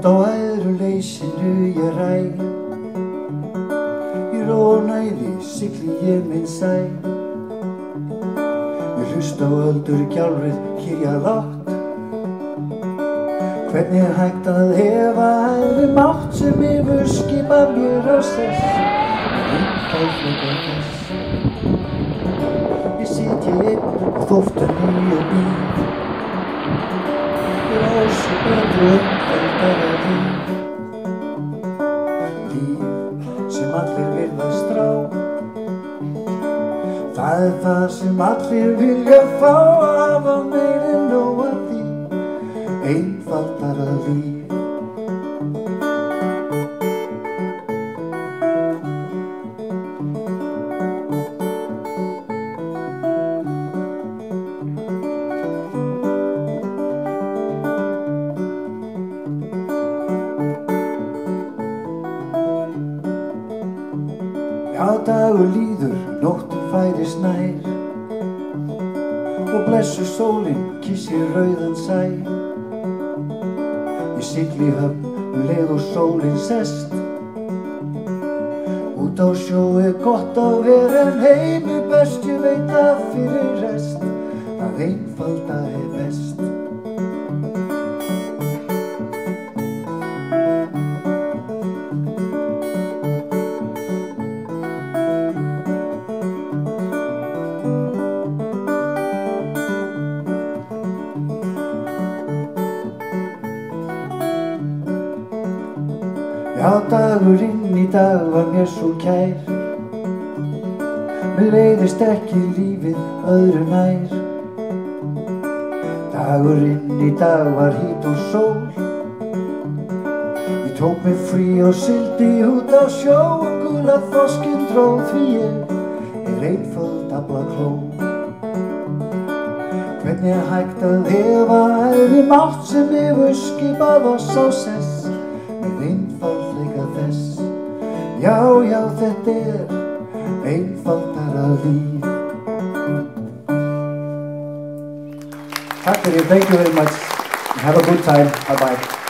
Oft á æðruleysinu ég ræ, í ró og næði sigli ég minn sæ. Ég hlusta á öldur gjálfrið kyrja lágt. Hvernig hægt að hefa æðri mátt sem yfir skipa mér á sess, einfaldleika þess. Ég sit ég einn á þóftunni og bíð, rási betri einfaldara líf. Líf sem allir virðast strá, það það sem allir vilja fá, hafa meir en nóg af því, einfaldara líf. Já, dagur líður, nóttin færist nær og blessuð sólin kyssir rauðan sæ. Ég sigli í höfn leið og sólin sest, út á sjó gott að vera en heimi best. Ég veit að fyrir rest að einfalda best. Já, dagurinn í dag var mér svo kær, mér leiðist ekki lífið öðru nær. Dagurinn í dag var hít og sól, ég tók mig frí og sigldi út á sjó og gula þorskinn dró, því ég einföld aflakló. Hvernig hægt að hefa æðri mátt sem yfir skipað oss á sess, með einfaldleika þess. Já, já, þetta einfaldara líf. Takk fyrir, thank you very much. Have a good time. Bye bye.